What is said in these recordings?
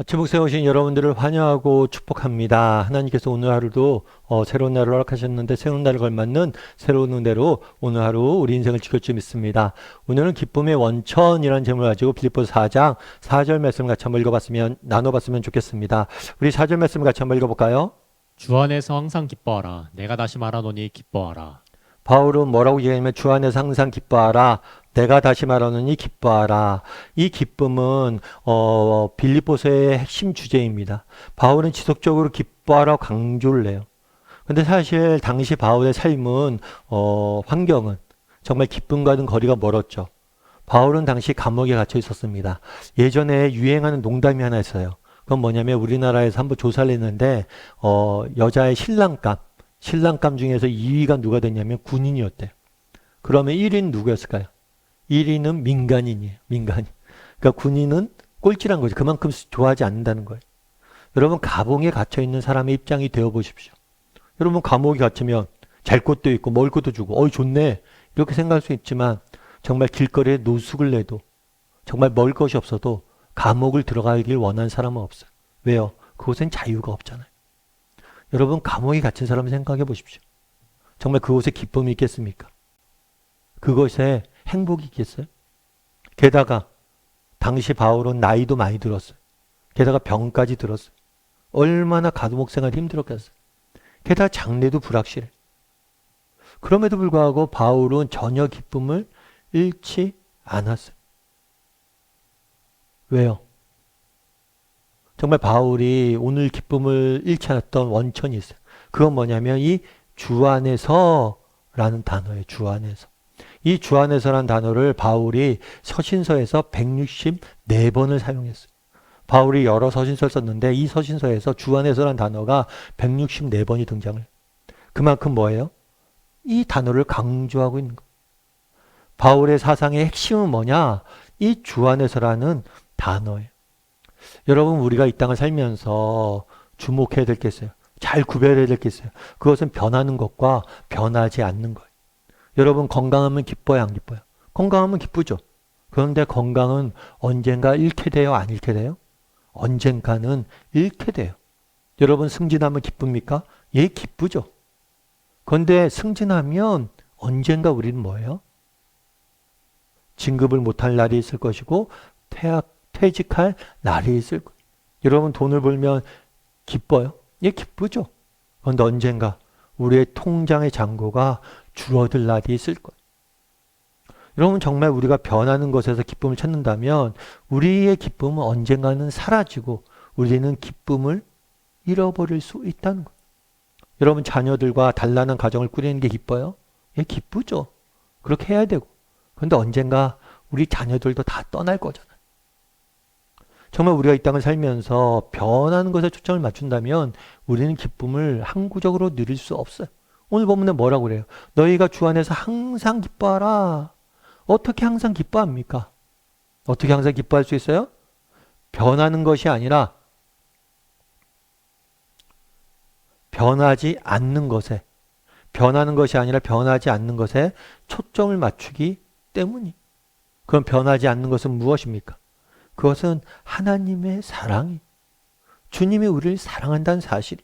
아침 목에 오신 여러분들을 환영하고 축복합니다. 하나님께서 오늘 하루도 새로운 날을 허락하셨는데 새로운 날을 걸맞는 새로운 은혜로 오늘 하루 우리 인생을 지킬 줄 믿습니다. 오늘은 기쁨의 원천이라는 제목을 가지고 빌립보서 4장 4절 말씀을 같이 한번 나눠봤으면 좋겠습니다. 우리 4절 말씀을 같이 한번 읽어볼까요? 주 안에서 항상 기뻐하라. 내가 다시 말하노니 기뻐하라. 바울은 뭐라고 얘기하냐면 주 안에서 항상 기뻐하라. 내가 다시 말하노니 기뻐하라. 이 기쁨은 빌립보서의 핵심 주제입니다. 바울은 지속적으로 기뻐하라고 강조를 해요. 근데 사실 당시 바울의 삶은 환경은 정말 기쁨과는 거리가 멀었죠. 바울은 당시 감옥에 갇혀 있었습니다. 예전에 유행하는 농담이 하나 있어요. 그건 뭐냐면 우리나라에서 한번 조사를 했는데 여자의 신랑감 중에서 2위가 누가 됐냐면 군인이었대요. 그러면 1위는 누구였을까요? 1위는 민간인이에요. 민간인. 그러니까 군인은 꼴찌란 거죠. 그만큼 좋아하지 않는다는 거예요. 여러분 감옥에 갇혀 있는 사람의 입장이 되어 보십시오. 여러분 감옥에 갇히면 잘 것도 있고 먹을 것도 주고 어이 좋네 이렇게 생각할 수 있지만 정말 길거리에 노숙을 내도 정말 먹을 것이 없어도 감옥을 들어가길 원하는 사람은 없어요. 왜요? 그곳엔 자유가 없잖아요. 여러분 감옥에 갇힌 사람을 생각해 보십시오. 정말 그곳에 기쁨이 있겠습니까? 그것에 행복이 있겠어요? 게다가 당시 바울은 나이도 많이 들었어요. 게다가 병까지 들었어요. 얼마나 감옥 생활 힘들었겠어요. 게다가 장래도 불확실해. 그럼에도 불구하고 바울은 전혀 기쁨을 잃지 않았어요. 왜요? 정말 바울이 오늘 기쁨을 잃지 않았던 원천이 있어요. 그건 뭐냐면 이 주 안에서라는 단어예요. 주 안에서. 이 주 안에서라는 단어를 바울이 서신서에서 164번을 사용했어요. 바울이 여러 서신서를 썼는데 이 서신서에서 주 안에서라는 단어가 164번이 등장을 해요. 그만큼 뭐예요? 이 단어를 강조하고 있는 거예요. 바울의 사상의 핵심은 뭐냐? 이 주 안에서라는 단어예요. 여러분 우리가 이 땅을 살면서 주목해야 될 게 있어요. 잘 구별해야 될 게 있어요. 그것은 변하는 것과 변하지 않는 거예요. 여러분 건강하면 기뻐요 안 기뻐요? 건강하면 기쁘죠. 그런데 건강은 언젠가 잃게 돼요 안 잃게 돼요? 언젠가는 잃게 돼요. 여러분 승진하면 기쁩니까? 예 기쁘죠. 그런데 승진하면 언젠가 우리는 뭐예요? 진급을 못할 날이 있을 것이고 퇴직할 날이 있을 거예요. 여러분 돈을 벌면 기뻐요? 예, 기쁘죠. 그런데 언젠가 우리의 통장의 잔고가 줄어들 날이 있을 거예요. 여러분 정말 우리가 변하는 것에서 기쁨을 찾는다면 우리의 기쁨은 언젠가는 사라지고 우리는 기쁨을 잃어버릴 수 있다는 거예요. 여러분 자녀들과 단란한 가정을 꾸리는 게 기뻐요? 예, 기쁘죠. 그렇게 해야 되고. 그런데 언젠가 우리 자녀들도 다 떠날 거잖아요. 정말 우리가 이 땅을 살면서 변하는 것에 초점을 맞춘다면 우리는 기쁨을 항구적으로 누릴 수 없어요. 오늘 본문에 뭐라고 그래요? 너희가 주 안에서 항상 기뻐하라. 어떻게 항상 기뻐합니까? 어떻게 항상 기뻐할 수 있어요? 변하는 것이 아니라 변하지 않는 것에 변하지 않는 것에 초점을 맞추기 때문이. 그럼 변하지 않는 것은 무엇입니까? 그것은 하나님의 사랑이. 주님이 우리를 사랑한다는 사실이.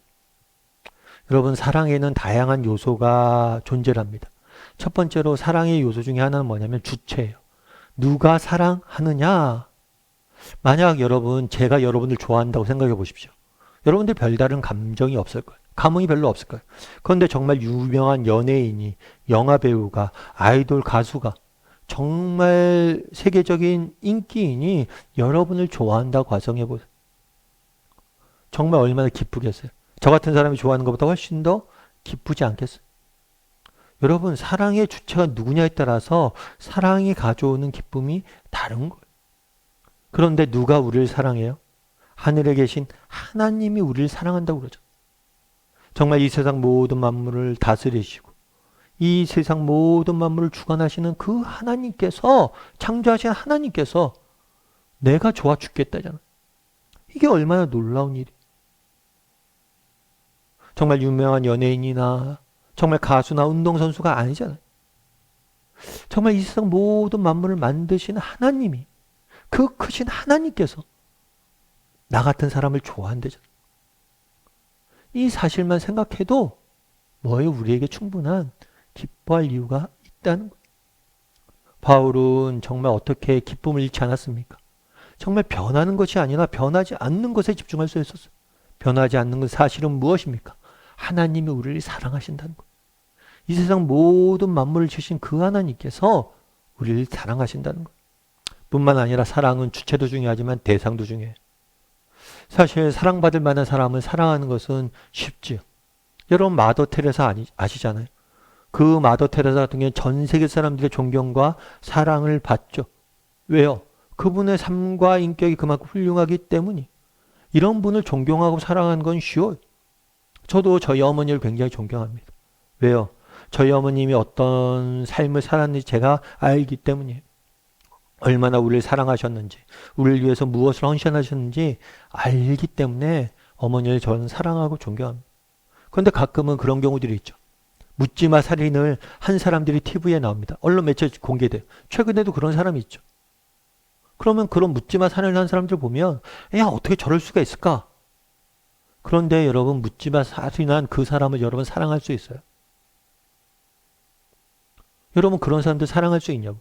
여러분 사랑에는 다양한 요소가 존재합니다. 첫 번째로 사랑의 요소 중에 하나는 뭐냐면 주체예요. 누가 사랑하느냐? 만약 제가 여러분들 좋아한다고 생각해 보십시오. 여러분들 별다른 감정이 없을 거예요. 감흥이 별로 없을 거예요. 그런데 정말 유명한 연예인이, 영화배우가, 아이돌 가수가 정말 세계적인 인기인이 여러분을 좋아한다고 가정해 보세요. 정말 얼마나 기쁘겠어요. 저 같은 사람이 좋아하는 것보다 훨씬 더 기쁘지 않겠어요? 여러분 사랑의 주체가 누구냐에 따라서 사랑이 가져오는 기쁨이 다른 거예요. 그런데 누가 우리를 사랑해요? 하늘에 계신 하나님이 우리를 사랑한다고 그러죠. 정말 이 세상 모든 만물을 다스리시고 이 세상 모든 만물을 주관하시는 그 하나님께서, 창조하신 하나님께서 내가 좋아 죽겠다잖아. 이게 얼마나 놀라운 일이에요. 정말 유명한 연예인이나 정말 가수나 운동선수가 아니잖아요. 정말 이 세상 모든 만물을 만드신 하나님이, 그 크신 하나님께서 나 같은 사람을 좋아한대잖아. 이 사실만 생각해도 뭐예요? 우리에게 충분한 기뻐할 이유가 있다는 거예요. 바울은 정말 어떻게 기쁨을 잃지 않았습니까? 정말 변하는 것이 아니라 변하지 않는 것에 집중할 수 있었어요. 변하지 않는 것 사실은 무엇입니까? 하나님이 우리를 사랑하신다는 거예요. 이 세상 모든 만물을 지으신 그 하나님께서 우리를 사랑하신다는 거예요. 뿐만 아니라 사랑은 주체도 중요하지만 대상도 중요해요. 사실 사랑받을 만한 사람을 사랑하는 것은 쉽지요. 여러분 마더 테레사 아시잖아요. 그 마더 테레사 같은 경우는 전 세계 사람들의 존경과 사랑을 받죠. 왜요? 그분의 삶과 인격이 그만큼 훌륭하기 때문이. 이런 분을 존경하고 사랑하는 건 쉬워요. 저도 저희 어머니를 굉장히 존경합니다. 왜요? 저희 어머님이 어떤 삶을 살았는지 제가 알기 때문이에요. 얼마나 우리를 사랑하셨는지, 우리를 위해서 무엇을 헌신하셨는지 알기 때문에 어머니를 저는 사랑하고 존경합니다. 그런데 가끔은 그런 경우들이 있죠. 묻지마 살인을 한 사람들이 TV에 나옵니다. 언론 매체에 공개돼요. 최근에도 그런 사람이 있죠. 그러면 그런 묻지마 살인을 한 사람들 보면 야 어떻게 저럴 수가 있을까? 그런데 여러분 묻지마 살인한 그 사람을 여러분 사랑할 수 있어요? 여러분 그런 사람들 사랑할 수 있냐고?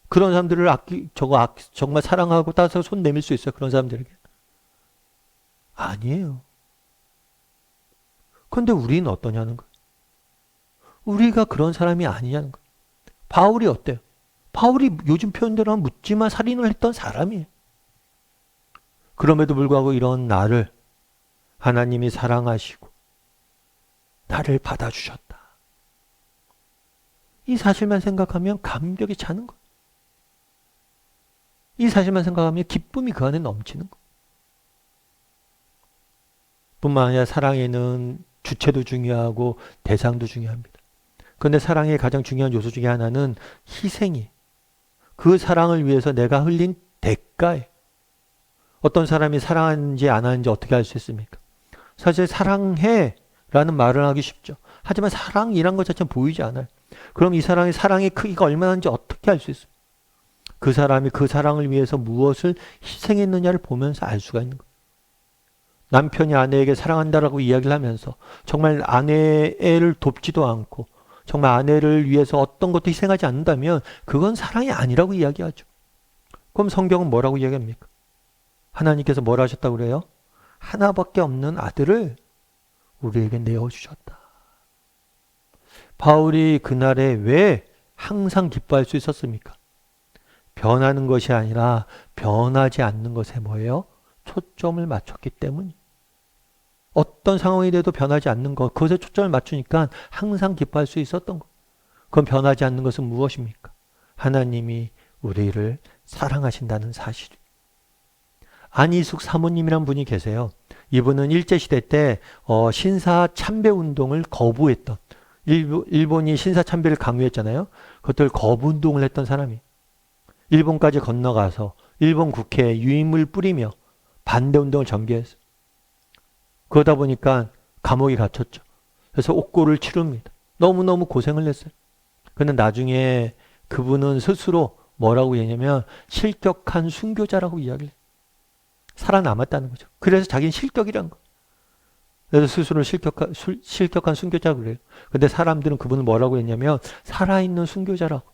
그런 사람들을 정말 사랑하고 따서 손 내밀 수 있어요? 그런 사람들에게? 아니에요. 그런데 우리는 어떠냐는 거예요. 우리가 그런 사람이 아니냐는 거예요. 바울이 어때요? 바울이 요즘 표현대로 하면 묻지마 살인을 했던 사람이에요. 그럼에도 불구하고 이런 나를 하나님이 사랑하시고 나를 받아주셨다. 이 사실만 생각하면 감격이 차는 거예요. 이 사실만 생각하면 기쁨이 그 안에 넘치는 거예요. 뿐만 아니라 사랑에는 주체도 중요하고 대상도 중요합니다. 그런데 사랑의 가장 중요한 요소 중에 하나는 희생이. 그 사랑을 위해서 내가 흘린 대가에 어떤 사람이 사랑하는지 안 하는지 어떻게 알 수 있습니까? 사실 사랑해 라는 말을 하기 쉽죠. 하지만 사랑이란 것 자체는 보이지 않아요. 그럼 이 사랑의 크기가 얼마나인지 어떻게 알 수 있어요? 그 사람이 그 사랑을 위해서 무엇을 희생했느냐를 보면서 알 수가 있는 거예요. 남편이 아내에게 사랑한다라고 이야기를 하면서 정말 아내를 돕지도 않고 정말 아내를 위해서 어떤 것도 희생하지 않는다면 그건 사랑이 아니라고 이야기하죠. 그럼 성경은 뭐라고 이야기합니까? 하나님께서 뭘 하셨다고 그래요? 하나밖에 없는 아들을 우리에게 내어주셨다. 바울이 그날에 왜 항상 기뻐할 수 있었습니까? 변하는 것이 아니라 변하지 않는 것에 뭐예요? 초점을 맞췄기 때문이에요. 어떤 상황이 돼도 변하지 않는 것, 그것에 초점을 맞추니까 항상 기뻐할 수 있었던 것. 그건 변하지 않는 것은 무엇입니까? 하나님이 우리를 사랑하신다는 사실. 안희숙 사모님이란 분이 계세요. 이분은 일제시대 때 신사 참배 운동을 거부했던, 일본이 신사 참배를 강요했잖아요. 그것들 거부 운동을 했던 사람이 일본까지 건너가서 일본 국회에 유인물 뿌리며 반대 운동을 전개했어요. 그러다 보니까 감옥에 갇혔죠. 그래서 옥고를 치릅니다. 너무너무 고생을 했어요. 근데 나중에 그분은 스스로 뭐라고 얘기하냐면 실격한 순교자라고 이야기를 해요. 살아남았다는 거죠. 그래서 자기는 실격이란 거예요. 그래서 스스로 실격한 순교자라고 그래요. 근데 사람들은 그분을 뭐라고 했냐면 살아있는 순교자라고.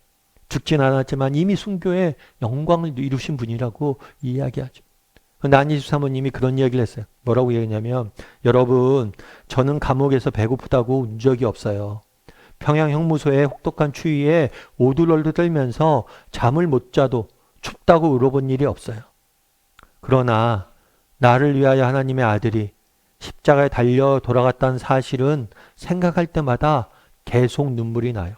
죽진 않았지만 이미 순교의 영광을 이루신 분이라고 이야기하죠. 근데 안희수 사모님이 그런 이야기를 했어요. 뭐라고 얘기했냐면 여러분 저는 감옥에서 배고프다고 운 적이 없어요. 평양 형무소의 혹독한 추위에 오들얼들 떨면서 잠을 못 자도 춥다고 울어본 일이 없어요. 그러나 나를 위하여 하나님의 아들이 십자가에 달려 돌아갔다는 사실은 생각할 때마다 계속 눈물이 나요.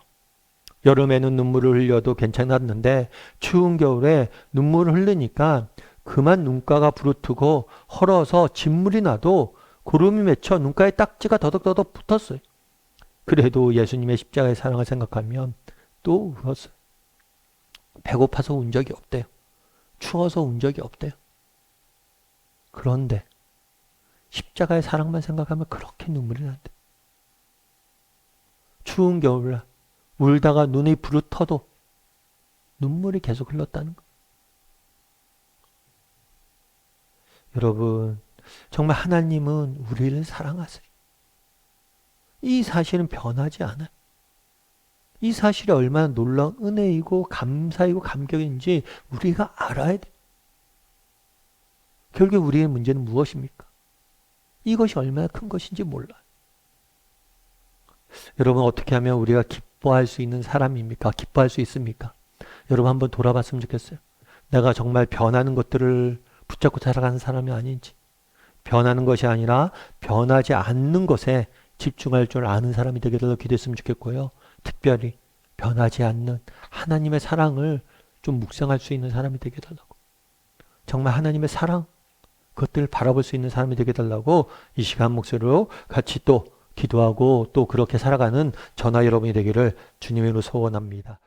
여름에는 눈물을 흘려도 괜찮았는데 추운 겨울에 눈물을 흘리니까 그만 눈가가 부르트고 헐어서 진물이 나도 구름이 맺혀 눈가에 딱지가 더덕더덕 붙었어요. 그래도 예수님의 십자가의 사랑을 생각하면 또 울었어요. 배고파서 운 적이 없대요. 추워서 운 적이 없대요. 그런데 십자가의 사랑만 생각하면 그렇게 눈물이 난대. 추운 겨울날 울다가 눈이 부르터도 눈물이 계속 흘렀다는 거. 여러분, 정말 하나님은 우리를 사랑하세요. 이 사실은 변하지 않아요. 이 사실이 얼마나 놀라운 은혜이고 감사이고 감격인지 우리가 알아야 돼요. 결국 우리의 문제는 무엇입니까? 이것이 얼마나 큰 것인지 몰라요. 여러분, 어떻게 하면 우리가 기뻐할 수 있는 사람입니까? 기뻐할 수 있습니까? 여러분 한번 돌아봤으면 좋겠어요. 내가 정말 변하는 것들을 붙잡고 살아가는 사람이 아닌지, 변하는 것이 아니라 변하지 않는 것에 집중할 줄 아는 사람이 되게 더 기도했으면 좋겠고요. 특별히 변하지 않는 하나님의 사랑을 좀 묵상할 수 있는 사람이 되게 달라고. 정말 하나님의 사랑, 그것들을 바라볼 수 있는 사람이 되게 달라고 이 시간 목소리로 같이 또 기도하고 또 그렇게 살아가는 저나 여러분이 되기를 주님의 이름으로 소원합니다.